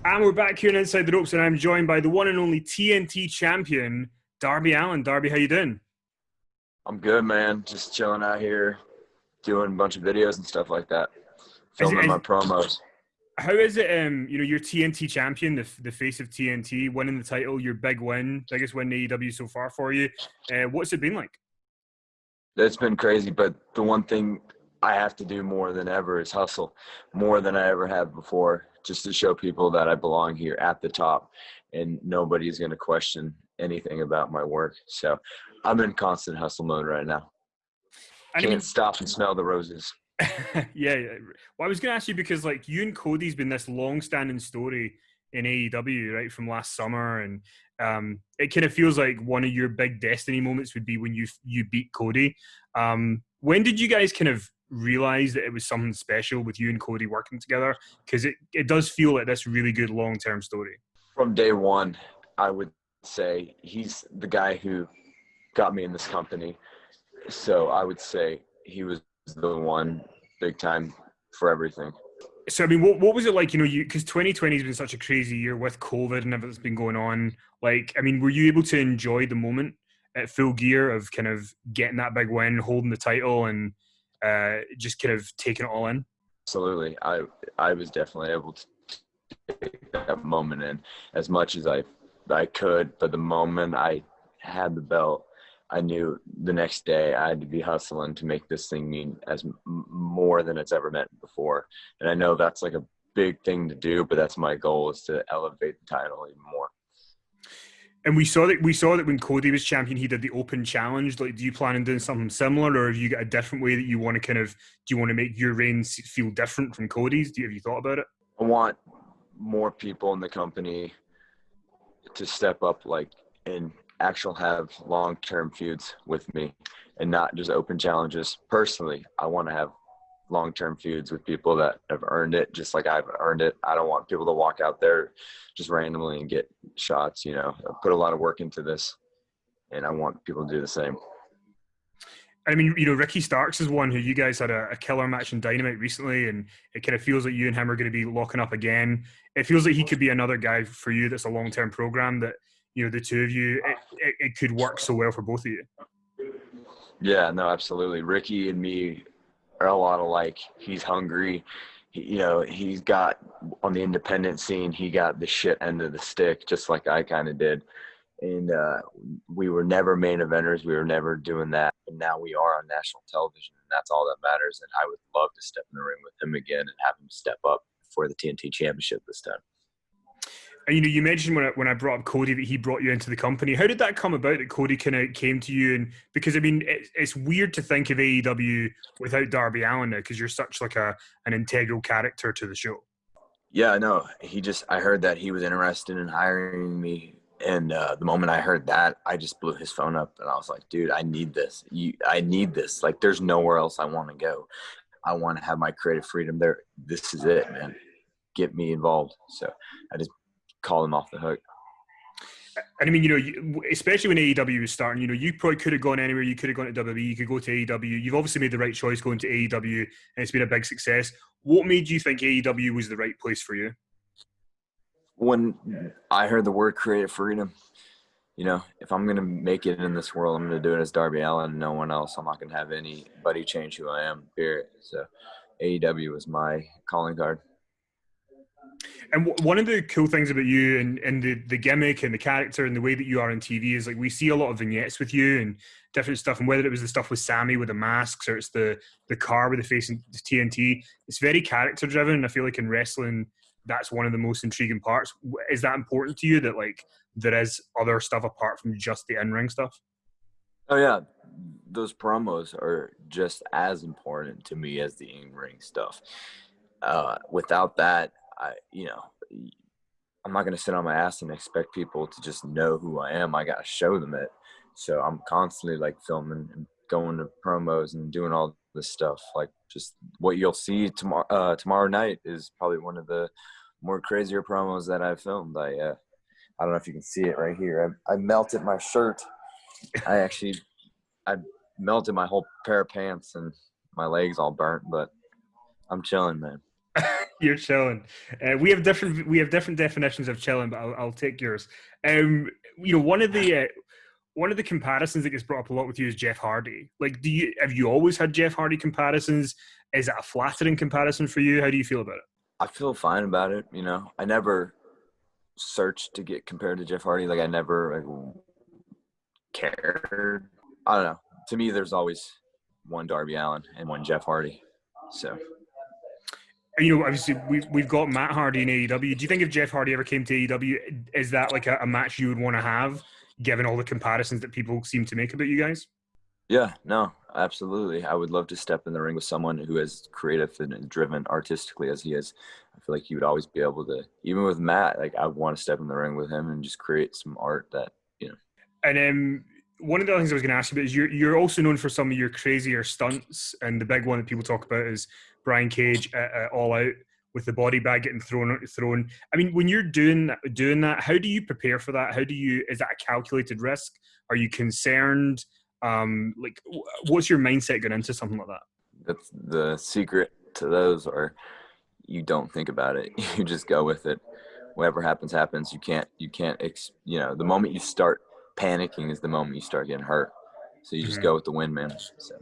And we're back here in Inside the Ropes, and I'm joined by the one and only TNT Champion, Darby Allin. Darby, how you doing? I'm good, man. Just chilling out here, doing a bunch of videos and stuff like that, Is it, filming my promos. how is it? You're TNT Champion, the face of TNT, winning the title, your big win, biggest win in AEW so far for you. What's it been like? It's been crazy, but the one thing I have to do more than ever is hustle, more than I ever have before, just to show people that I belong here at the top, and nobody's going to question anything about my work. So I'm in constant hustle mode right now. Can't stop and smell the roses. Yeah. Well, I was going to ask you because, like, you and Cody's been this long-standing story in AEW, right, from last summer, and it kind of feels like one of your big destiny moments would be when you beat Cody. When did you guys kind of realize that it was something special with you and Cody working together? Because it does feel like this really good long-term story. From day one, I would say he's the guy who got me in this company. So I would say he was the one big time for everything. So, I mean, what was it like, because 2020 has been such a crazy year with COVID and everything that's been going on. Like, I mean, were you able to enjoy the moment at Full Gear of kind of getting that big win, holding the title, and just kind of taking it all in? Absolutely. I was definitely able to take that moment in as much as I could. But the moment I had the belt, I knew the next day I had to be hustling to make this thing mean as more than it's ever meant before. And I know that's like a big thing to do, but that's my goal, is to elevate the title even more. And we saw that when Cody was champion, he did the open challenge. Like, do you plan on doing something similar, or have you got a different way that you want to do you want to make your reign feel different from Cody's? Have you thought about it? I want more people in the company to step up, like, and have long-term feuds with me and not just open challenges. Personally, I want to have long-term feuds with people that have earned it just like I've earned it. I don't want people to walk out there just randomly and get shots. I put a lot of work into this, and I want people to do the same. I mean, Ricky Starks is one who you guys had a killer match in Dynamite recently, and it kind of feels like you and him are going to be locking up again. It feels like he could be another guy for you that's a long-term program that, the two of you, it could work so well for both of you. Yeah, no, absolutely. Ricky and me are a lot alike. He's hungry. He's got, on the independent scene, he got the shit end of the stick, just like I kind of did. And we were never main eventers. We were never doing that. And now we are on national television, and that's all that matters. And I would love to step in the ring with him again and have him step up for the TNT Championship this time. And, you mentioned when I brought up Cody that he brought you into the company. How did that come about, that Cody kind of came to you? And because, I mean, it's weird to think of AEW without Darby Allin now, because you're such like an integral character to the show. Yeah, no, I heard that he was interested in hiring me. And the moment I heard that, I just blew his phone up, and I was like, dude, I need this. I need this. Like, there's nowhere else I want to go. I want to have my creative freedom there. This is it, man. Get me involved. So I just called him off the hook. And I mean, especially when AEW was starting, you probably could have gone anywhere. You could have gone to WWE. You could go to AEW. You've obviously made the right choice going to AEW, and it's been a big success. What made you think AEW was the right place for you? When I heard the word creative freedom, if I'm going to make it in this world, I'm going to do it as Darby Allin, no one else. I'm not going to have anybody change who I am, period. So AEW was my calling card. And one of the cool things about you and the gimmick and the character and the way that you are on TV is, like, we see a lot of vignettes with you and different stuff. And whether it was the stuff with Sammy with the masks, or it's the car with the face and TNT, it's very character driven. And I feel like in wrestling, that's one of the most intriguing parts. Is that important to you, that, like, there is other stuff apart from just the in-ring stuff? Oh, yeah. Those promos are just as important to me as the in-ring stuff. Without that, I'm not going to sit on my ass and expect people to just know who I am. I got to show them it. So I'm constantly, like, filming and going to promos and doing all this stuff. Like, just what you'll see tomorrow night is probably one of the more crazier promos that I've filmed. I don't know if you can see it right here. I melted my shirt. I melted my whole pair of pants, and my legs all burnt, but I'm chilling, man. You're chilling. We have different definitions of chilling, but I'll take yours. Um, one of the comparisons that gets brought up a lot with you is Jeff Hardy. Like, have you always had Jeff Hardy comparisons? Is it a flattering comparison for you? How do you feel about it? I feel fine about it. I never searched to get compared to Jeff Hardy. Like I never cared. I don't know. To me, there's always one Darby Allin and one Jeff Hardy. So Obviously we've got Matt Hardy in AEW. Do you think if Jeff Hardy ever came to AEW, is that like a match you would want to have, given all the comparisons that people seem to make about you guys? yeah, no, absolutely. I would love to step in the ring with someone who is creative and driven artistically as he is. I feel like he would always be able to, even with Matt, like I want to step in the ring with him and just create some art that. And one of the other things I was going to ask you about is you're also known for some of your crazier stunts, and the big one that people talk about is Brian Cage at All Out with the body bag getting thrown. I mean, when you're doing that, how do you prepare for that? Is that a calculated risk? Are you concerned? What's your mindset going into something like that? That's the secret to those, or you don't think about it. You just go with it. Whatever happens. You can't, the moment you start panicking is the moment you start getting hurt. So you just go with the wind, man. So.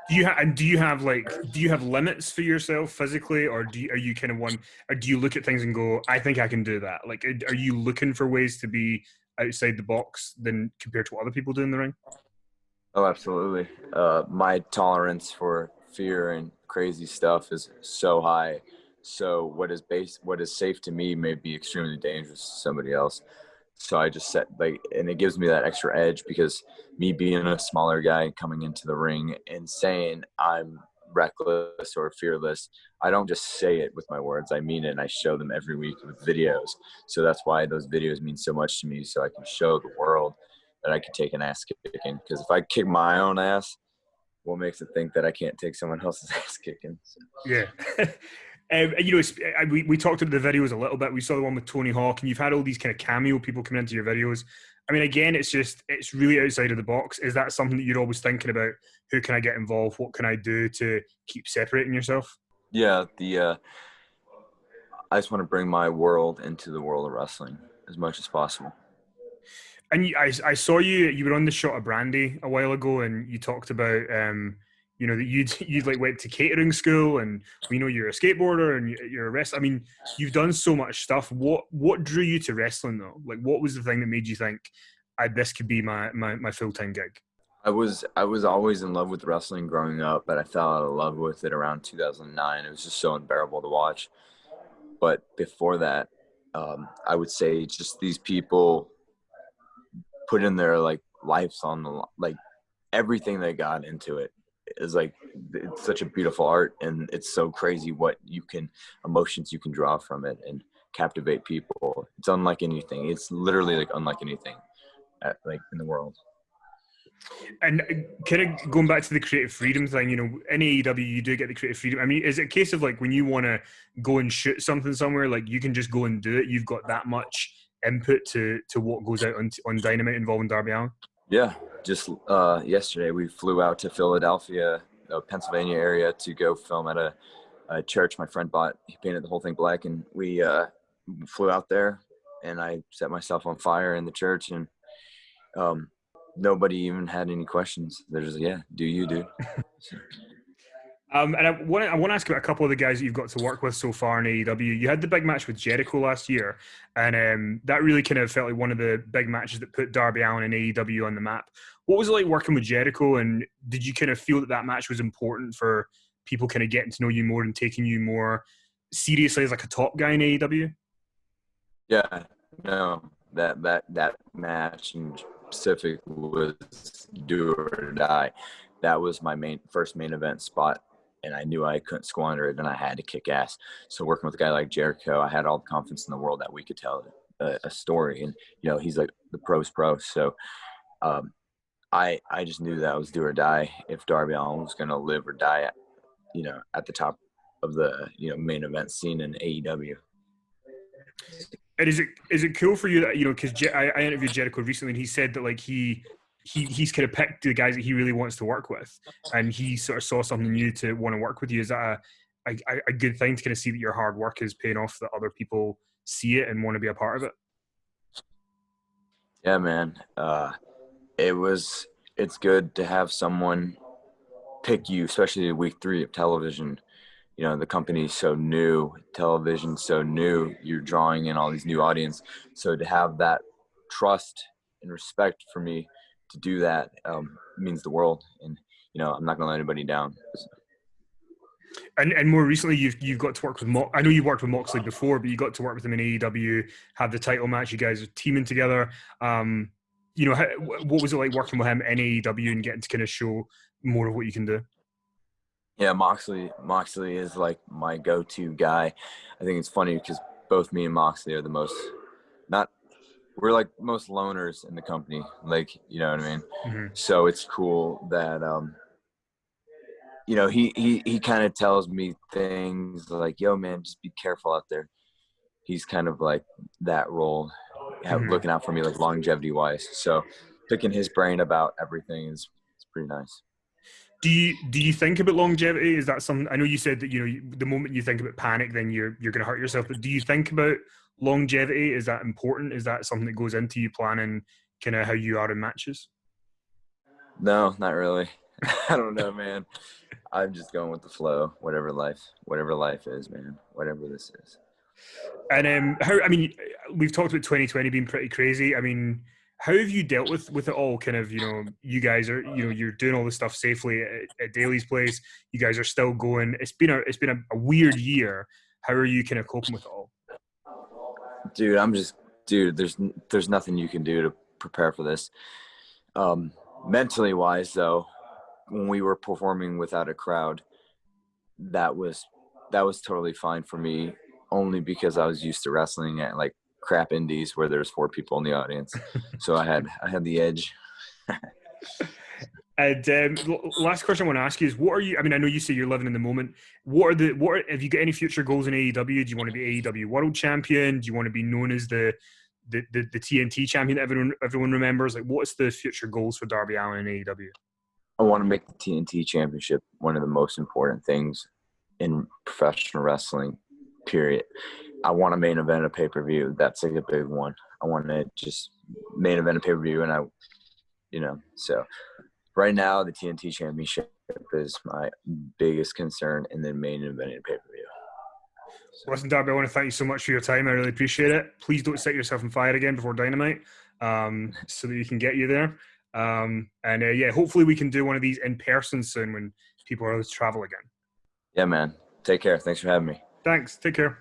Do you have limits for yourself physically, or are you kind of one, or do you look at things and go, I think I can do that? Like, are you looking for ways to be outside the box than compared to what other people do in the ring? Oh, absolutely. My tolerance for fear and crazy stuff is so high. So what is safe to me may be extremely dangerous to somebody else. So I just and it gives me that extra edge because me being a smaller guy coming into the ring and saying I'm reckless or fearless, I don't just say it with my words. I mean it, and I show them every week with videos. So that's why those videos mean so much to me, so I can show the world that I can take an ass kicking. Because if I kick my own ass, what makes it think that I can't take someone else's ass kicking? So. Yeah. We talked about the videos a little bit. We saw the one with Tony Hawk, and you've had all these kind of cameo people coming into your videos. I mean, again, it's really outside of the box. Is that something that you're always thinking about? Who can I get involved? What can I do to keep separating yourself? Yeah, I just want to bring my world into the world of wrestling as much as possible. And I saw you were on the shot of Brandy a while ago, and you talked about that you'd like went to catering school, and we know you're a skateboarder and you're a wrestler. I mean, you've done so much stuff. What drew you to wrestling though? Like, what was the thing that made you think this could be my full-time gig? I was always in love with wrestling growing up, but I fell out of love with it around 2009. It was just so unbearable to watch. But before that, I would say just these people put in their lives on the everything they got into it is it's such a beautiful art, and it's so crazy what emotions you can draw from it and captivate people. It's unlike anything. It's literally unlike anything in the world. And kind of going back to the creative freedom thing, in AEW you do get the creative freedom. I mean, is it a case of when you want to go and shoot something somewhere, you can just go and do it? You've got that much input to what goes out on Dynamite involving Darby Allin? Yeah, just yesterday we flew out to Philadelphia, Pennsylvania area to go film at a church my friend bought. He painted the whole thing black, and we flew out there, and I set myself on fire in the church, and nobody even had any questions. They're just do you, dude? And I want to ask about a couple of the guys that you've got to work with so far in AEW. You had the big match with Jericho last year, and that really kind of felt like one of the big matches that put Darby Allin and AEW on the map. What was it like working with Jericho, and did you kind of feel that match was important for people kind of getting to know you more and taking you more seriously as a top guy in AEW? Yeah, no, that match in specific was do or die. That was my first main event spot, and I knew I couldn't squander it, and I had to kick ass. So working with a guy like Jericho, I had all the confidence in the world that we could tell a story, and he's the pro's pro. So I just knew that I was do or die if Darby Allin was going to live or die at the top of the main event scene in AEW. And is it cool for you that because I interviewed Jericho recently, and he said that he's kind of picked the guys that he really wants to work with, and he sort of saw something new to want to work with you. Is that a good thing to kind of see that your hard work is paying off, that other people see it and want to be a part of it. Yeah, man. It's good to have someone pick you, especially week 3 of television. You know, the company's so new, television's so new, you're drawing in all these new audience. So to have that trust and respect for me to do that means the world. And, you know, I'm not going to let anybody down. And more recently, you've got to work with I know you worked with Moxley before, but you got to work with him in AEW, have the title match. You guys are teaming together. You know, what was it like working with him in AEW and getting to kind of show more of what you can do? Yeah, Moxley is like my go-to guy. I think it's funny because both me and Moxley are we're like most loners in the company. Like, you know what I mean? Mm-hmm. So it's cool that, you know, he kind of tells me things like, yo, man, just be careful out there. He's kind of like that role, looking out for me, like longevity-wise. So picking his brain about everything is pretty nice. Do you think about longevity? Is that something? I know you said that, you know, the moment you think about panic, then you're going to hurt yourself. But do you think about longevity? Is that important? Is that something that goes into you planning kind of how you are in matches? No, not really. I don't know, man. I'm just going with the flow. Whatever life is, man. Whatever this is. And we've talked about 2020 being pretty crazy. I mean, how have you dealt with it all? Kind of, you know, you guys are, you know, you're doing all this stuff safely at Daly's place. You guys are still going. It's been a weird year. How are you kind of coping with it all? Dude, there's nothing you can do to prepare for this. Mentally wise, though, when we were performing without a crowd, that was totally fine for me, only because I was used to wrestling at like crap indies where there's 4 people in the audience. So I had the edge. And last question I want to ask you is, what are you? I mean, I know you say you're living in the moment. Have you got any future goals in AEW? Do you want to be AEW World Champion? Do you want to be known as the TNT Champion that everyone remembers? Like, what's the future goals for Darby Allin in AEW? I want to make the TNT Championship one of the most important things in professional wrestling, period. I want to main event a pay-per-view. That's like a big one. I want to just main event a pay-per-view, and so right now the TNT Championship is my biggest concern, and then main event a pay-per-view. So. Listen, Darby, I want to thank you so much for your time. I really appreciate it. Please don't set yourself on fire again before Dynamite, so that you can get you there. Hopefully we can do one of these in person soon when people are able to travel again. Yeah, man. Take care. Thanks for having me. Thanks. Take care.